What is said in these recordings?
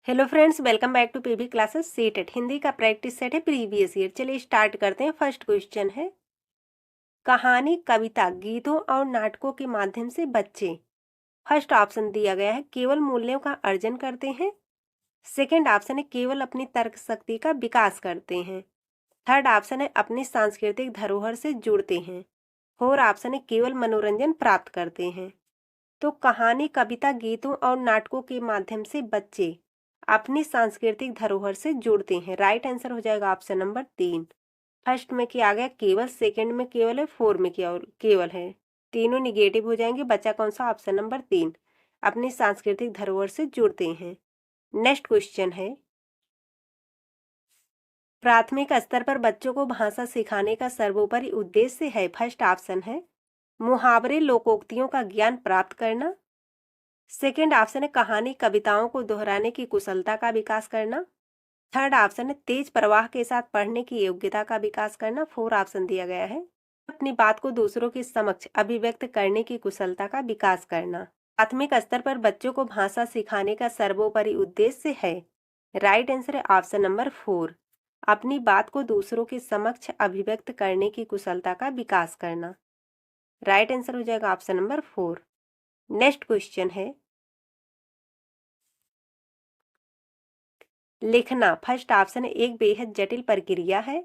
Hello friends, welcome back to PV classes. CTET Hindi का practice set है previous year. चलिए start करते हैं। फर्स्ट क्वेश्चन है, कहानी, कविता, गीतों और नाटकों के माध्यम से बच्चे। फर्स्ट ऑप्शन दिया गया है केवल मूल्यों का अर्जन करते हैं। सेकंड ऑप्शन है केवल अपनी तर्क शक्ति का विकास करते हैं। थर्ड ऑप्शन है अपनी सांस्कृतिक धरोहर से जुड़ते हैं। फोर्थ ऑप्शन है केवल मनोरंजन प्राप्त करते हैं। तो कहानी, कविता, गीतों और नाटकों के माध्यम से बच्चे अपनी सांस्कृतिक धरोहर से जुड़ते हैं। राइट आंसर हो जाएगा ऑप्शन नंबर 3। फर्स्ट में क्या आ गया केवल, सेकंड में केवल है, फोर में केवल है, तीनों निगेटिव हो जाएंगे। बचा कौन सा? ऑप्शन नंबर 3, अपनी सांस्कृतिक धरोहर से जुड़ते हैं। नेक्स्ट क्वेश्चन है, प्राथमिक स्तर पर बच्चों को भाषा सिखाने का सर्वोपरि उद्देश्य है। फर्स्ट ऑप्शन है मुहावरे, लोकोक्तियों का ज्ञान प्राप्त करना। सेकंड ऑप्शन है कहानी, कविताओं को दोहराने की कुशलता का विकास करना। थर्ड ऑप्शन है तेज प्रवाह के साथ पढ़ने की योग्यता का विकास करना। फोर्थ ऑप्शन दिया गया है अपनी बात को दूसरों के समक्ष अभिव्यक्त करने की कुशलता का विकास करना। प्राथमिक स्तर पर बच्चों को भाषा सिखाने का सर्वोपरि उद्देश्य है। राइट आंसर है ऑप्शन नंबर 4, अपनी बात को दूसरों के समक्ष अभिव्यक्त करने की कुशलता का विकास करना। राइट आंसर हो जाएगा ऑप्शन नंबर 4। नेक्स्ट क्वेश्चन है, लिखना। फर्स्ट ऑप्शन है एक बेहद जटिल प्रक्रिया है।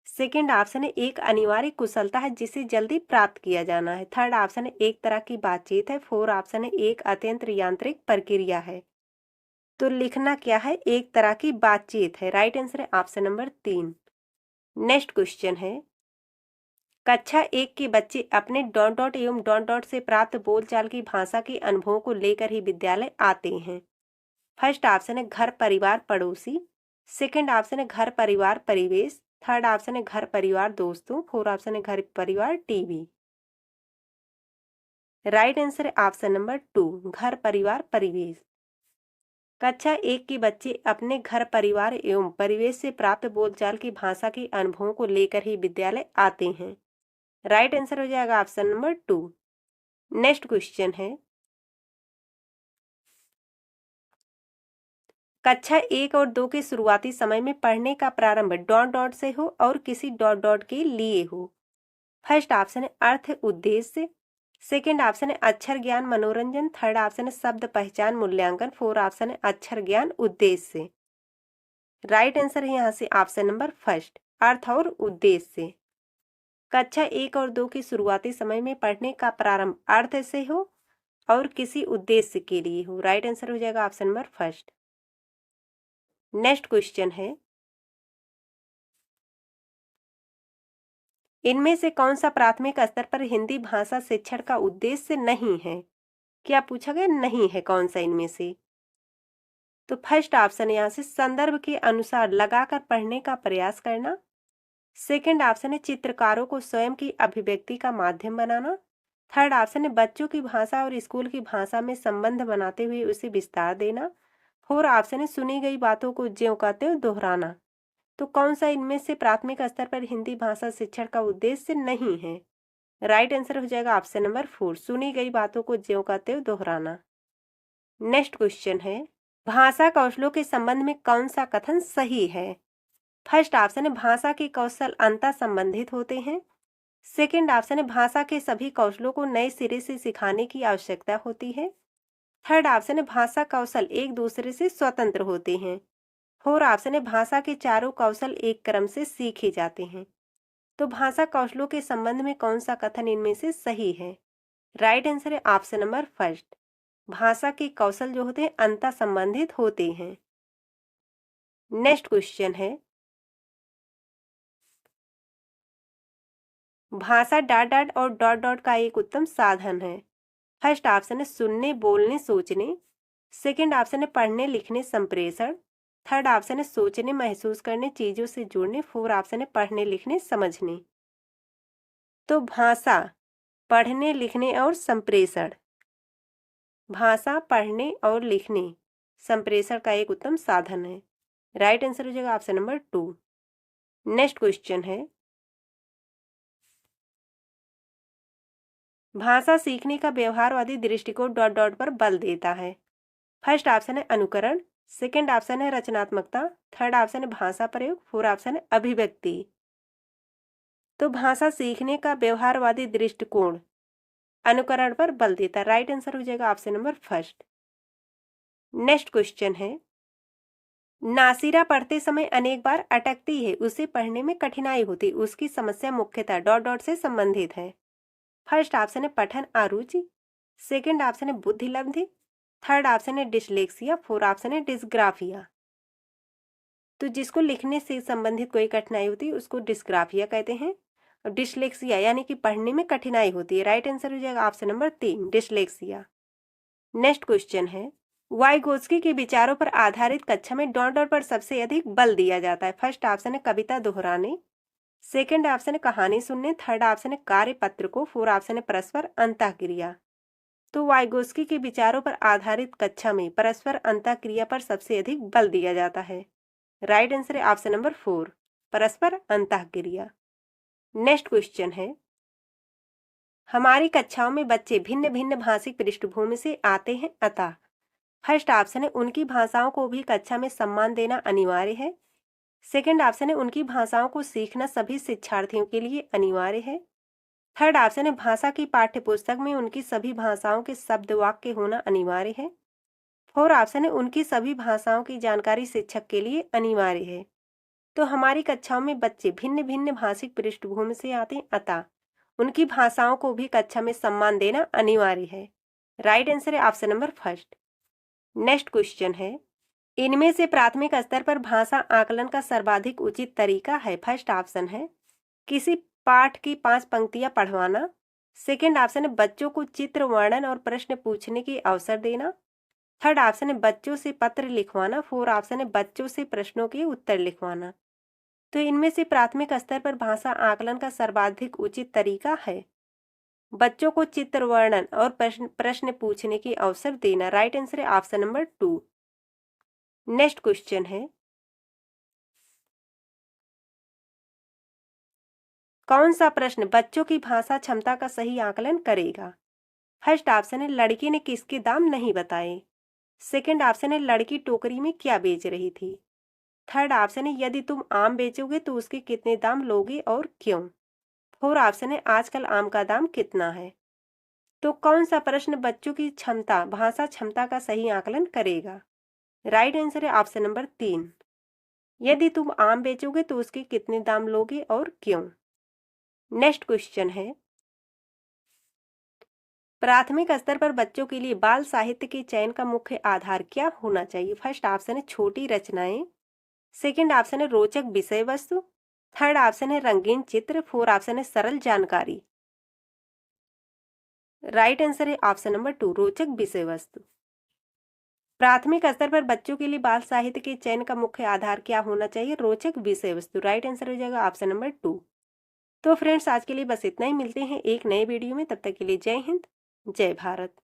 सेकंड ऑप्शन है एक अनिवार्य कुशलता है जिसे जल्दी प्राप्त किया जाना है। थर्ड ऑप्शन है एक तरह की बातचीत है। फोर्थ ऑप्शन है एक अत्यंत यांत्रिक प्रक्रिया है। तो लिखना क्या है? एक तरह की बातचीत है। राइट आंसर है ऑप्शन नंबर 3। नेक्स्ट क्वेश्चन है, कक्षा 1 के बच्चे अपने डॉट डॉट एवं डॉट डॉट से प्राप्त बोलचाल की भाषा के अनुभवों को लेकर ही विद्यालय आते हैं। फर्स्ट ऑप्शन है घर, परिवार, पड़ोसी। सेकंड ऑप्शन है घर, परिवार, परिवेश। थर्ड ऑप्शन है घर, परिवार, दोस्तों। फोर्थ ऑप्शन है घर, परिवार, टीवी। राइट आंसर है ऑप्शन नंबर 2, घर, परिवार, परिवेश। कक्षा 1 के बच्चे अपने घर, परिवार एवं परिवेश से प्राप्त बोलचाल की भाषा के अनुभवों को लेकर ही विद्यालय आते हैं। राइट आंसर हो जाएगा ऑप्शन नंबर 2। नेक्स्ट क्वेश्चन है, कक्षा 1 और 2 के शुरुआती समय में पढ़ने का प्रारंभ डॉट डॉट से हो और किसी डॉट डॉट के लिए हो। फर्स्ट ऑप्शन है अर्थ, उद्देश्य। सेकंड ऑप्शन है अक्षर ज्ञान, मनोरंजन। थर्ड ऑप्शन है शब्द पहचान, मूल्यांकन। फोर्थ ऑप्शन है अक्षर ज्ञान, उद्देश्य। राइट आंसर है यहाँ से ऑप्शन नंबर फर्स्ट, अर्थ और उद्देश्य। कक्षा 1 और 2 के शुरुआती समय में पढ़ने का प्रारंभ अर्थ से हो और किसी उद्देश्य के लिए हो। राइट आंसर हो जाएगा option number first. Next question है, इनमें से कौन सा प्राथमिक स्तर पर हिंदी भाषा शिक्षण का उद्देश्य नहीं है? क्या पूछा गया? नहीं है कौन सा इनमें से? तो फर्स्ट ऑप्शन यहाँ से संदर्भ के अनुसार लगाकर पढ़ने का प्रयास करना। सेकंड ऑप्शन है चित्रकारों को स्वयं की अभिव्यक्ति का माध्यम बनाना। थर्ड ऑप्शन है बच्चों की भाषा और स्कूल की भाषा में संबंध बनाते हुए उसे विस्तार देना। फोर्थ ऑप्शन है सुनी गई बातों को ज्यों का त्यों दोहराना। तो कौन सा इनमें से प्राथमिक स्तर पर हिंदी भाषा शिक्षण का उद्देश्य नहीं है? राइट आंसर हो जाएगा ऑप्शन नंबर 4, सुनी गई बातों को ज्यों का त्यों दोहराना। नेक्स्ट क्वेश्चन है, भाषा कौशलों के संबंध में कौन सा कथन सही है? फर्स्ट ऑप्शन है भाषा के कौशल अंतः संबंधित होते हैं। सेकंड ऑप्शन है भाषा के सभी कौशलों को नए सिरे से सिखाने की आवश्यकता होती है। थर्ड ऑप्शन है भाषा कौशल एक दूसरे से स्वतंत्र होते हैं। फोर्थ ऑप्शन है भाषा के चारों कौशल एक क्रम से सीखे जाते हैं। तो भाषा कौशलों के संबंध में कौन सा कथन इनमें से सही है? राइट आंसर है ऑप्शन नंबर फर्स्ट, भाषा के कौशल जो होते हैं अंतः संबंधित होते हैं। नेक्स्ट क्वेश्चन है, भाषा डॉट डॉट और डॉट डॉट का एक उत्तम साधन है। फर्स्ट ऑप्शन है सुनने, बोलने, सोचने। सेकंड ऑप्शन है पढ़ने, लिखने, संप्रेषण। थर्ड ऑप्शन है सोचने, महसूस करने, चीजों से जुड़ने। फोर्थ ऑप्शन है पढ़ने, लिखने, समझने। तो भाषा पढ़ने, लिखने और संप्रेषण, भाषा पढ़ने और लिखने, संप्रेषण का एक उत्तम साधन है। राइट आंसर हो जाएगा ऑप्शन नंबर 2। नेक्स्ट क्वेश्चन है, भाषा सीखने का व्यवहारवादी दृष्टिकोण डॉट डॉट पर बल देता है। फर्स्ट ऑप्शन है अनुकरण। सेकंड ऑप्शन है रचनात्मकता, थर्ड ऑप्शन है भाषा प्रयोग, फोर्थ ऑप्शन है अभिव्यक्ति। तो भाषा सीखने का व्यवहारवादी दृष्टिकोण अनुकरण पर बल देता है। राइट आंसर हो जाएगा option number first. Next question है, नासिरा पढ़ते समय अनेक बार अटकती है, उसे पढ़ने में कठिनाई होती, उसकी समस्या मुख्यतः डॉट डॉट से संबंधित है। फर्स्ट ऑप्शन है पठन अरुचि, सेकंड ऑप्शन है बुद्धिलब्धि, थर्ड ऑप्शन है डिसलेक्सिया, फोर्थ ऑप्शन है डिस्ग्राफिया। तो जिसको लिखने से संबंधित कोई कठिनाई होती है उसको डिस्ग्राफिया कहते हैं, और डिसलेक्सिया यानी कि पढ़ने में कठिनाई होती है। राइट आंसर हो जाएगा option number 3 dyslexia. Next question है, वाइगोत्स्की के विचारों पर आधारित कक्षा में डॉट डॉट पर सबसे अधिक बल दिया जाता है। फर्स्ट ऑप्शन है कविता दोहराने, सेकंड ऑप्शन है कहानी सुनने, थर्ड ऑप्शन है कार्यपत्र को, फोर्थ ऑप्शन है परस्पर अंतःक्रिया। तो वाइगोत्स्की के विचारों पर आधारित कक्षा में परस्पर अंतःक्रिया पर सबसे अधिक बल दिया जाता है। राइट आंसर है ऑप्शन नंबर 4 परस्पर अंतःक्रिया। नेक्स्ट क्वेश्चन है, हमारी कक्षाओं में बच्चे भिन्न भिन्न भाषिक पृष्ठभूमि से आते हैं, अतः फर्स्ट ऑप्शन है उनकी भाषाओं को भी कक्षा में सम्मान देना अनिवार्य है, सेकंड ऑप्शन है उनकी भाषाओं को सीखना सभी शिक्षार्थियों के लिए अनिवार्य है, थर्ड ऑप्शन है भाषा की पाठ्यपुस्तक में उनकी सभी भाषाओं के शब्द वाक्य होना अनिवार्य है, फोर्थ ऑप्शन है उनकी सभी भाषाओं की जानकारी शिक्षक के लिए अनिवार्य है। तो हमारी कक्षाओं में बच्चे भिन्न भिन्न भाषिक पृष्ठभूमि से आते हैं, अतः उनकी भाषाओं को भी कक्षा में सम्मान देना अनिवार्य है। राइट आंसर है option number first. Next question है, इनमें से प्राथमिक स्तर पर भाषा आकलन का सर्वाधिक उचित तरीका है। फर्स्ट ऑप्शन है किसी पाठ की 5 पंक्तियां पढ़वाना, सेकंड ऑप्शन है बच्चों को चित्र वर्णन और प्रश्न पूछने की अवसर देना, थर्ड ऑप्शन है बच्चों से पत्र लिखवाना, फोर्थ ऑप्शन है बच्चों से प्रश्नों के उत्तर लिखवाना। तो इनमें से प्राथमिक स्तर पर भाषा आकलन का सर्वाधिक उचित तरीका है बच्चों को चित्र वर्णन और प्रश्न पूछने की अवसर देना। राइट आंसर है ऑप्शन नंबर 2। नेक्स्ट क्वेश्चन है, कौन सा प्रश्न बच्चों की भाषा क्षमता का सही आकलन करेगा। फर्स्ट ऑप्शन है लड़की ने किसके दाम नहीं बताए, सेकंड ऑप्शन है लड़की टोकरी में क्या बेच रही थी, थर्ड ऑप्शन है यदि तुम आम बेचोगे तो उसके कितने दाम लोगे और क्यों, फोर्थ ऑप्शन है आजकल आम का दाम कितना है। तो कौन सा प्रश्न बच्चों की क्षमता भाषा क्षमता का सही आकलन करेगा। राइट आंसर है ऑप्शन नंबर 3 यदि तुम आम बेचोगे तो उसके कितने दाम लोगे और क्यों। नेक्स्ट क्वेश्चन है, प्राथमिक स्तर पर बच्चों के लिए बाल साहित्य के चयन का मुख्य आधार क्या होना चाहिए। फर्स्ट ऑप्शन है छोटी रचनाएं, सेकंड ऑप्शन है रोचक विषय वस्तु, थर्ड ऑप्शन है रंगीन चित्र, फोर्थ ऑप्शन है सरल जानकारी। राइट आंसर है ऑप्शन नंबर 2 रोचक विषय वस्तु। प्राथमिक स्तर पर बच्चों के लिए बाल साहित्य के चयन का मुख्य आधार क्या होना चाहिए, रोचक विषय वस्तु। राइट आंसर हो जाएगा ऑप्शन नंबर 2। तो फ्रेंड्स आज के लिए बस इतना ही, मिलते हैं एक नए वीडियो में, तब तक के लिए जय हिंद जय भारत।